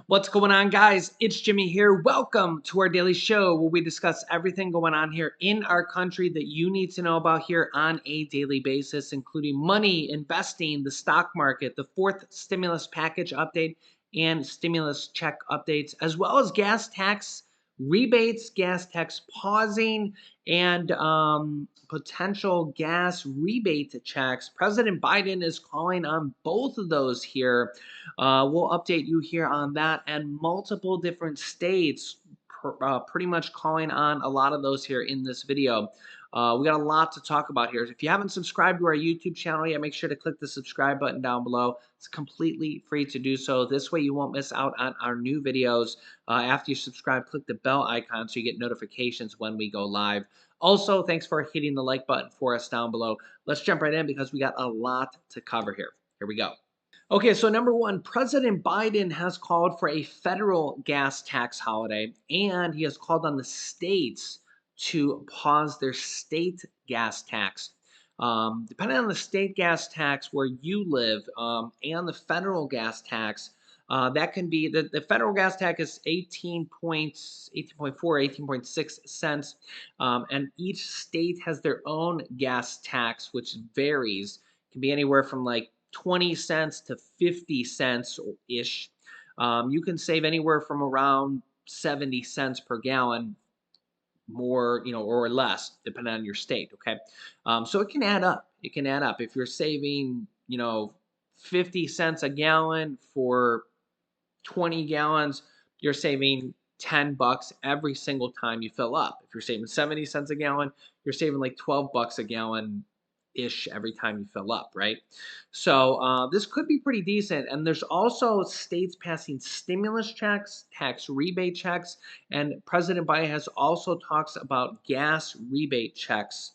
What's going on, guys? It's Jimmy here. Welcome to our daily show where we discuss everything going on here in our country that you need to know about here on a daily basis, including money, investing, the stock market, the fourth stimulus package update, and stimulus check updates, as well as gas tax rebates, gas tax pausing, and potential gas rebate checks. President Biden is calling on both of those here. We'll update you here on that and multiple different states, pretty much calling on a lot of those here in this video. We got a lot to talk about here. If you haven't subscribed to our YouTube channel yet, make sure to click the subscribe button down below. It's completely free to do so. This way you won't miss out on our new videos. After you subscribe, click the bell icon so you get notifications when we go live. Also, thanks for hitting the like button for us down below. Let's jump right in because we got a lot to cover here. Here we go. Okay, so number one, President Biden has called for a federal gas tax holiday, and he has called on the states to pause their state gas tax. Depending on the state gas tax where you live and the federal gas tax, that can be the federal gas tax is 18.6 cents, and each state has their own gas tax, which varies. It can be anywhere from like 20 cents to 50 cents ish. You can save anywhere from around 70 cents per gallon, more, or less, depending on your state. Okay. So it can add up. It can add up. If you're saving, 50 cents a gallon for 20 gallons, you're saving $10 every single time you fill up. If you're saving 70 cents a gallon, you're saving like $12 a gallon ish every time you fill up, right? So this could be pretty decent. And there's also states passing stimulus checks, tax rebate checks, and President Biden has also talks about gas rebate checks,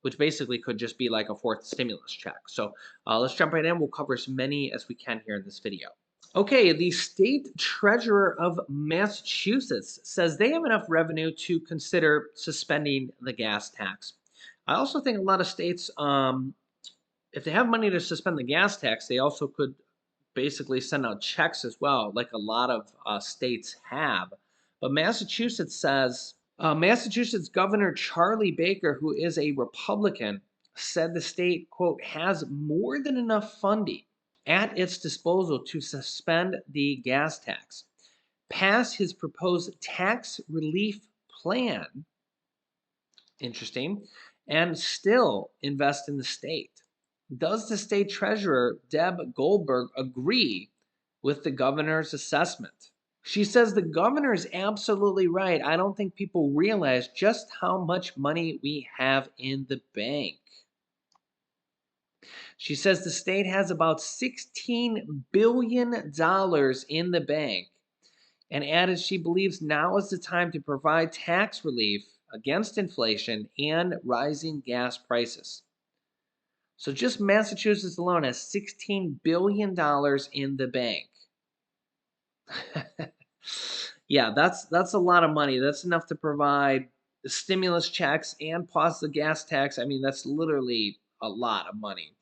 which basically could just be like a fourth stimulus check. So let's jump right in. We'll cover as many as we can here in this video. Okay, the state treasurer of Massachusetts says they have enough revenue to consider suspending the gas tax. I also think a lot of states, if they have money to suspend the gas tax, they also could basically send out checks as well, like a lot of states have. But Massachusetts says, Massachusetts Governor Charlie Baker, who is a Republican, said the state, quote, has more than enough funding at its disposal to suspend the gas tax, pass his proposed tax relief plan, interesting, and still invest in the state. Does the state treasurer, Deb Goldberg, agree with the governor's assessment? She says the governor is absolutely right. I don't think people realize just how much money we have in the bank. She says the state has about $16 billion in the bank and added she believes now is the time to provide tax relief against inflation and rising gas prices. So just Massachusetts alone has $16 billion in the bank. Yeah, that's a lot of money. That's enough to provide the stimulus checks and pause the gas tax. I mean, that's literally a lot of money.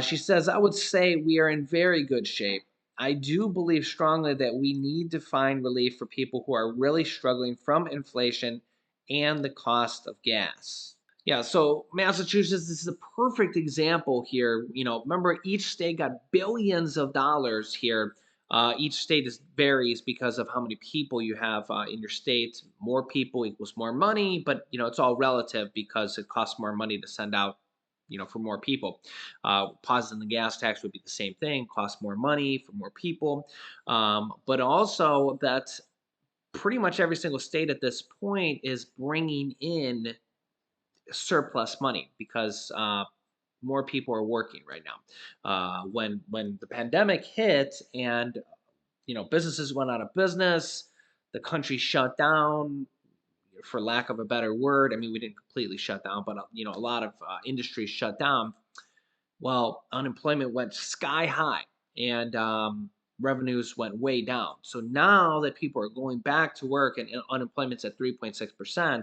She says, I would say we are in very good shape. I do believe strongly that we need to find relief for people who are really struggling from inflation and the cost of gas. Yeah, so Massachusetts is a perfect example here. Remember, each state got billions of dollars here. Each state varies because of how many people you have in your state. More people equals more money, but it's all relative because it costs more money to send out, for more people. Pausing the gas tax would be the same thing, cost more money for more people. But also that pretty much every single state at this point is bringing in surplus money because more people are working right now. When the pandemic hit and businesses went out of business, the country shut down, for lack of a better word. I mean, we didn't completely shut down, but a lot of industries shut down. Well, unemployment went sky high, and revenues went way down. So now that people are going back to work and unemployment's at 3.6%, I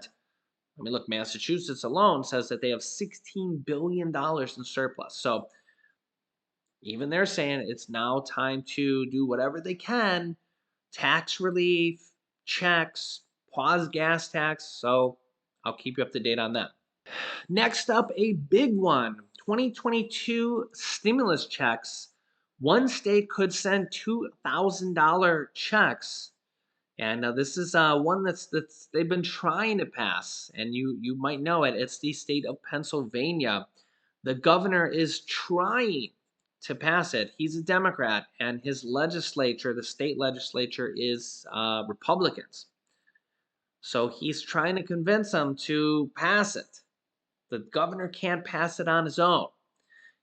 mean, look, Massachusetts alone says that they have $16 billion in surplus. So even they're saying it's now time to do whatever they can tax relief, checks, pause gas tax. So I'll keep you up to date on that. Next up, a big one, 2022 stimulus checks. One state could send $2,000 checks. And this is one that's they've been trying to pass, and you might know it. It's the state of Pennsylvania. The governor is trying to pass it. He's a Democrat, and his legislature, the state legislature, is Republicans. So he's trying to convince them to pass it. The governor can't pass it on his own.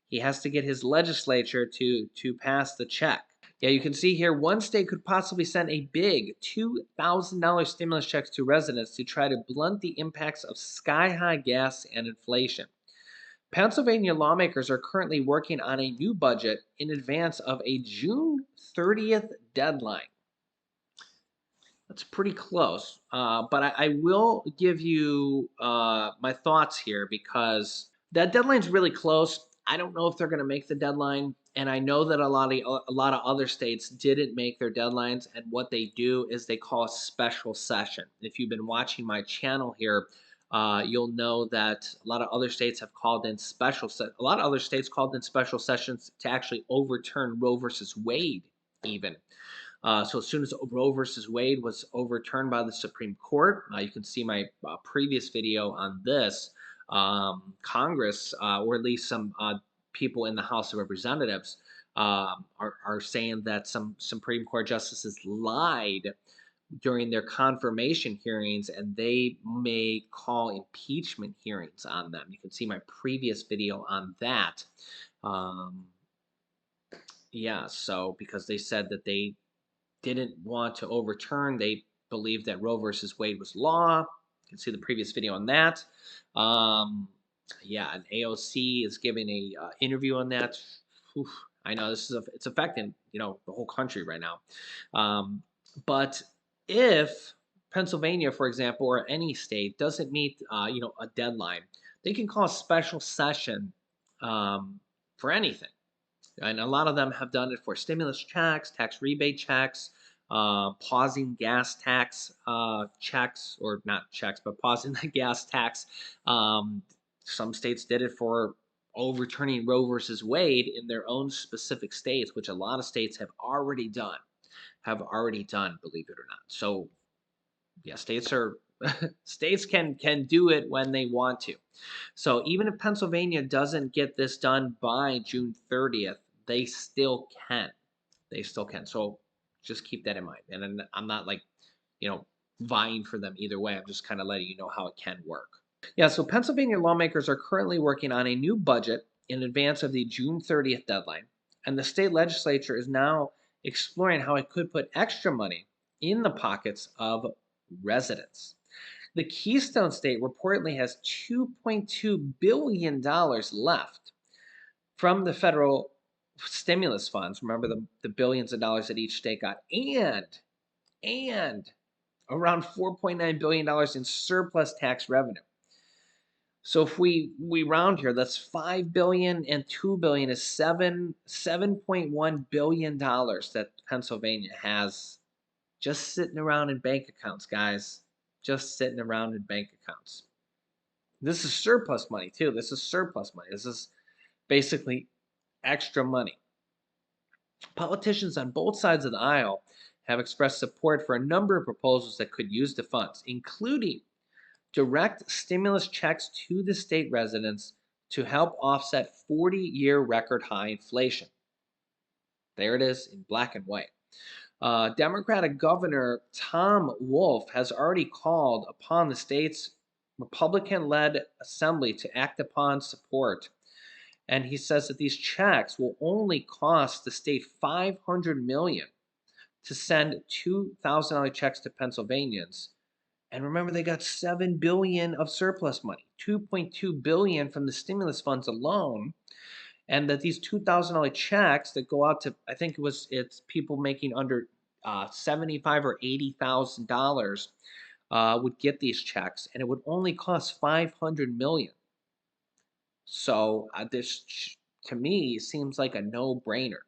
He has to get his legislature to pass the check. Yeah, you can see here one state could possibly send a big $2,000 stimulus checks to residents to try to blunt the impacts of sky-high gas and inflation. Pennsylvania lawmakers are currently working on a new budget in advance of a June 30th deadline. That's pretty close, but I will give you my thoughts here because that deadline's really close. I don't know if they're going to make the deadline, and I know that a lot of other states didn't make their deadlines. And what they do is they call a special session. If you've been watching my channel here, you'll know that a lot of other states have called in a lot of other states called in special sessions to actually overturn Roe versus Wade, even. So as soon as Roe versus Wade was overturned by the Supreme Court, you can see my previous video on this. Congress, or at least some people in the House of Representatives, are saying that some Supreme Court justices lied during their confirmation hearings, and they may call impeachment hearings on them. You can see my previous video on that. Um, yeah, so because they said that they didn't want to overturn. They believed that Roe versus Wade was law. You can see the previous video on that. Um, yeah, and AOC is giving a interview on that. Oof, I know it's affecting the whole country right now. But if Pennsylvania, for example, or any state doesn't meet a deadline, they can call a special session for anything. And a lot of them have done it for stimulus checks, tax rebate checks, pausing gas tax checks, or not checks, but pausing the gas tax. Some states did it for overturning Roe versus Wade in their own specific states, which a lot of states have already done. Believe it or not. So yeah, states can do it when they want to. So even if Pennsylvania doesn't get this done by June 30th, they still can. They still can. So just keep that in mind. And I'm not like, vying for them either way. I'm just kind of letting you know how it can work. Yeah, so Pennsylvania lawmakers are currently working on a new budget in advance of the June 30th deadline. And the state legislature is now exploring how it could put extra money in the pockets of residents. The Keystone State reportedly has $2.2 billion left from the federal stimulus funds. Remember the billions of dollars that each state got, and around $4.9 billion in surplus tax revenue. So if we round here, that's $5 billion and $2 billion is $7.1 billion that Pennsylvania has just sitting around in bank accounts, guys. Just sitting around in bank accounts. This is surplus money too. This is surplus money. This is basically extra money. Politicians on both sides of the aisle have expressed support for a number of proposals that could use the funds, including direct stimulus checks to the state residents to help offset 40-year record high inflation. There it is in black and white. Democratic Governor Tom Wolf has already called upon the state's Republican-led assembly to act upon support. And he says that these checks will only cost the state $500 million to send $2,000 checks to Pennsylvanians. And remember, they got $7 billion of surplus money, $2.2 billion from the stimulus funds alone, and that these $2,000 checks that go out to, I think it's people making under $75,000 or $80,000 would get these checks, and it would only cost $500 million. So this, to me, seems like a no-brainer.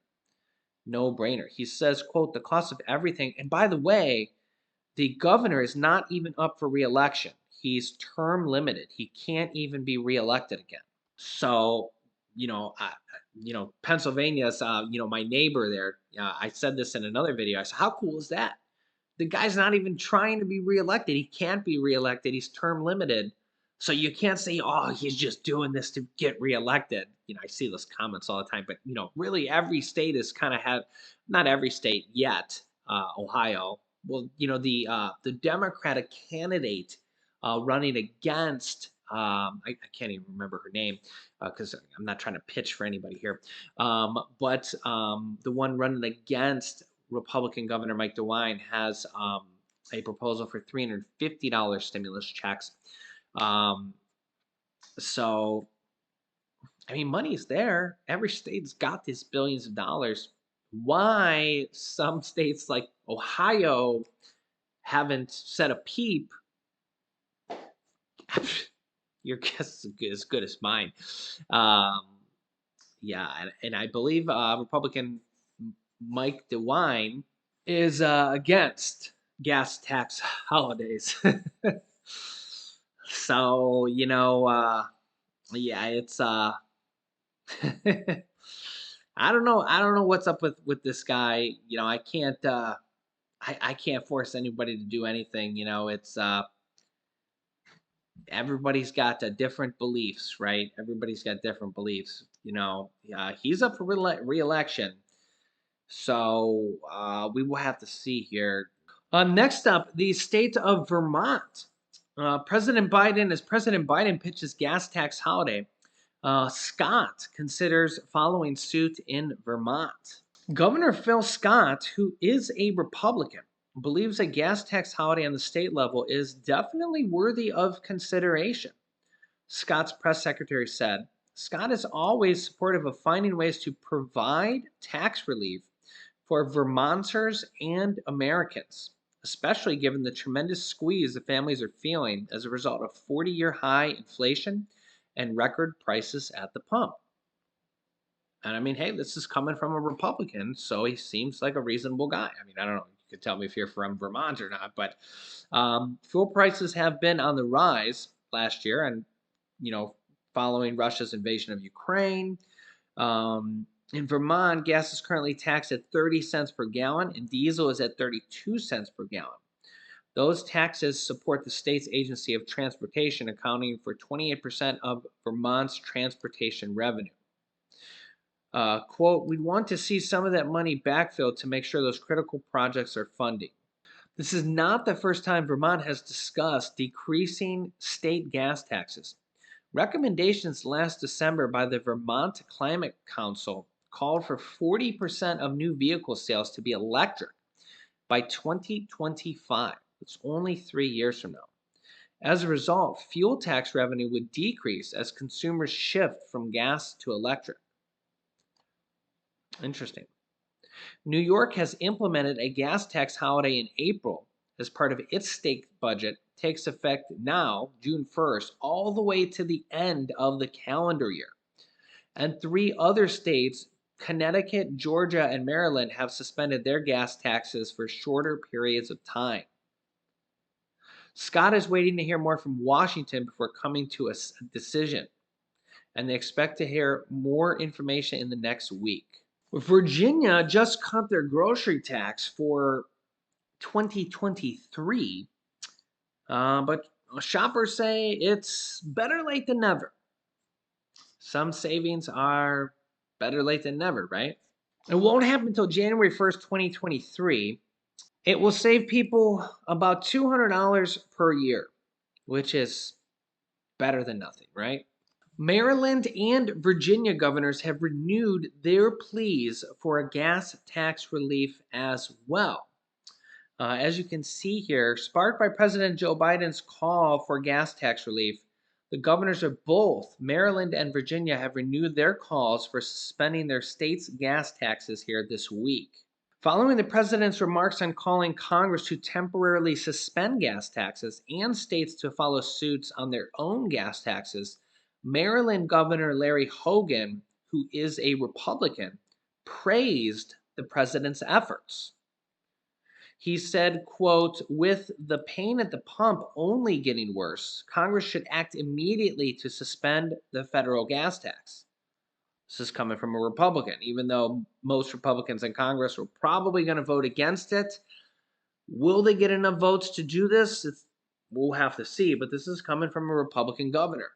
No brainer. He says, quote, the cost of everything. And by the way, the governor is not even up for reelection. He's term limited. He can't even be reelected again. So, Pennsylvania's, my neighbor there. I said this in another video. I said, how cool is that? The guy's not even trying to be reelected. He can't be reelected. He's term limited. So you can't say, oh, he's just doing this to get reelected. I see those comments all the time, but really every state is kind of not every state yet, Ohio. Well, the Democratic candidate running against, I can't even remember her name because I'm not trying to pitch for anybody here. But the one running against Republican Governor Mike DeWine has a proposal for $350 stimulus checks. So, I mean, money's there. Every state's got these billions of dollars. Why some states like Ohio haven't said a peep, your guess is as good as mine. Um, yeah, and I believe Republican Mike DeWine is against gas tax holidays. So, yeah, it's I don't know what's up with this guy. I can't force anybody to do anything. It's everybody's got different beliefs, right? Everybody's got different beliefs. He's up for re-election. So we will have to see here. Next up, the state of Vermont. As President Biden pitches gas tax holiday, Scott considers following suit in Vermont. Governor Phil Scott, who is a Republican, believes a gas tax holiday on the state level is definitely worthy of consideration. Scott's press secretary said, Scott is always supportive of finding ways to provide tax relief for Vermonters and Americans, especially given the tremendous squeeze the families are feeling as a result of 40-year high inflation and record prices at the pump. And I mean, hey, this is coming from a Republican, so he seems like a reasonable guy. I mean, I don't know. You could tell me if you're from Vermont or not, but fuel prices have been on the rise last year, and following Russia's invasion of Ukraine. In Vermont, gas is currently taxed at 30 cents per gallon, and diesel is at 32 cents per gallon. Those taxes support the state's agency of transportation, accounting for 28% of Vermont's transportation revenue. Quote, we'd want to see some of that money backfilled to make sure those critical projects are funding. This is not the first time Vermont has discussed decreasing state gas taxes. Recommendations last December by the Vermont Climate Council called for 40% of new vehicle sales to be electric by 2025. It's only 3 years from now. As a result, fuel tax revenue would decrease as consumers shift from gas to electric. Interesting. New York has implemented a gas tax holiday in April as part of its state budget. Takes effect now, June 1st, all the way to the end of the calendar year. And 3 other states, Connecticut, Georgia, and Maryland, have suspended their gas taxes for shorter periods of time. Scott is waiting to hear more from Washington before coming to a decision, and they expect to hear more information in the next week. Virginia just cut their grocery tax for 2023, but shoppers say it's better late than never. Some savings are better late than never, right? It won't happen until January 1st, 2023. It will save people about $200 per year, which is better than nothing, right? Maryland and Virginia governors have renewed their pleas for a gas tax relief as well. As you can see here, sparked by President Joe Biden's call for gas tax relief, the governors of both Maryland and Virginia have renewed their calls for suspending their state's gas taxes here this week. Following the president's remarks on calling Congress to temporarily suspend gas taxes and states to follow suits on their own gas taxes, Maryland Governor Larry Hogan, who is a Republican, praised the president's efforts. He said, quote, with the pain at the pump only getting worse, Congress should act immediately to suspend the federal gas tax. This is coming from a Republican, even though most Republicans in Congress were probably going to vote against it. Will they get enough votes to do this? We'll have to see, but this is coming from a Republican governor.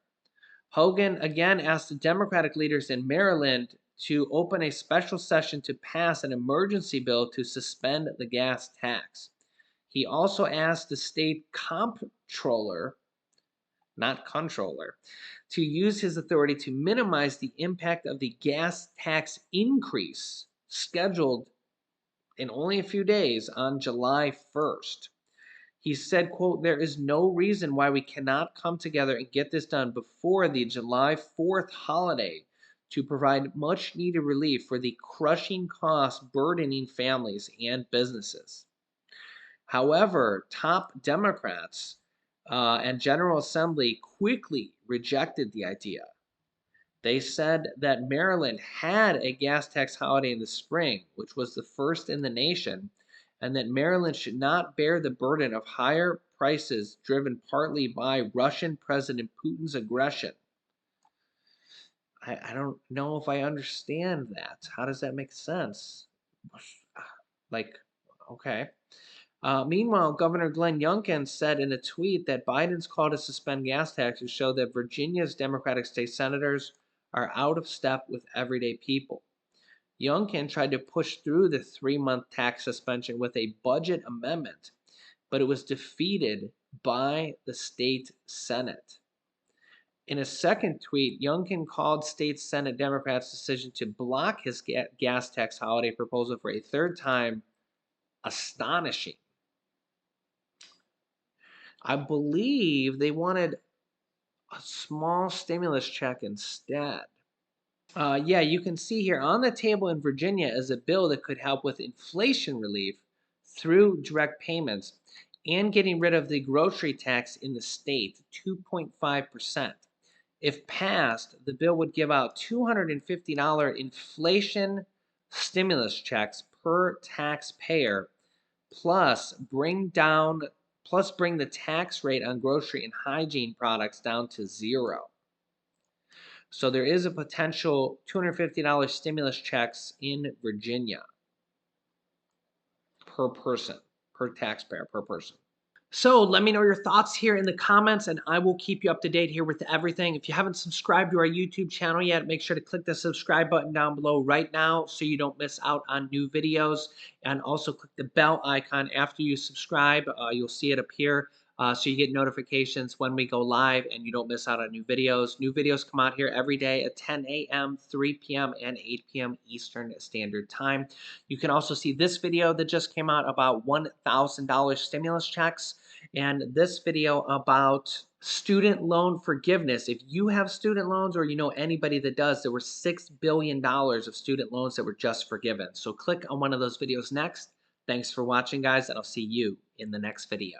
Hogan again asked the Democratic leaders in Maryland to open a special session to pass an emergency bill to suspend the gas tax. He also asked the state comptroller, not controller, to use his authority to minimize the impact of the gas tax increase scheduled in only a few days on July 1st. He said, quote, there is no reason why we cannot come together and get this done before the July 4th holiday to provide much needed relief for the crushing costs burdening families and businesses. However, top Democrats and General Assembly quickly rejected the idea. They said that Maryland had a gas tax holiday in the spring, which was the first in the nation, and that Maryland should not bear the burden of higher prices driven partly by Russian President Putin's aggression. I don't know if I understand that. How does that make sense? Like, okay. Meanwhile, Governor Glenn Youngkin said in a tweet that Biden's call to suspend gas taxes showed that Virginia's Democratic state senators are out of step with everyday people. Youngkin tried to push through the 3-month tax suspension with a budget amendment, but it was defeated by the state Senate. In a second tweet, Youngkin called state Senate Democrats' decision to block his gas tax holiday proposal for a third time astonishing. I believe they wanted a small stimulus check instead. Yeah, you can see here on the table in Virginia is a bill that could help with inflation relief through direct payments and getting rid of the grocery tax in the state, 2.5%. If passed, the bill would give out $250 inflation stimulus checks per taxpayer, plus bring the tax rate on grocery and hygiene products down to 0. So there is a potential $250 stimulus checks in Virginia per person, per taxpayer, per person. So let me know your thoughts here in the comments, and I will keep you up to date here with everything. If you haven't subscribed to our YouTube channel yet, make sure to click the subscribe button down below right now so you don't miss out on new videos. And also click the bell icon after you subscribe. You'll see it appear so you get notifications when we go live and you don't miss out on new videos. New videos come out here every day at 10 a.m., 3 p.m., and 8 p.m. Eastern Standard Time. You can also see this video that just came out about $1,000 stimulus checks, and this video about student loan forgiveness. If you have student loans or you know anybody that does, there were $6 billion of student loans that were just forgiven. So click on one of those videos next. Thanks for watching, guys, and I'll see you in the next video.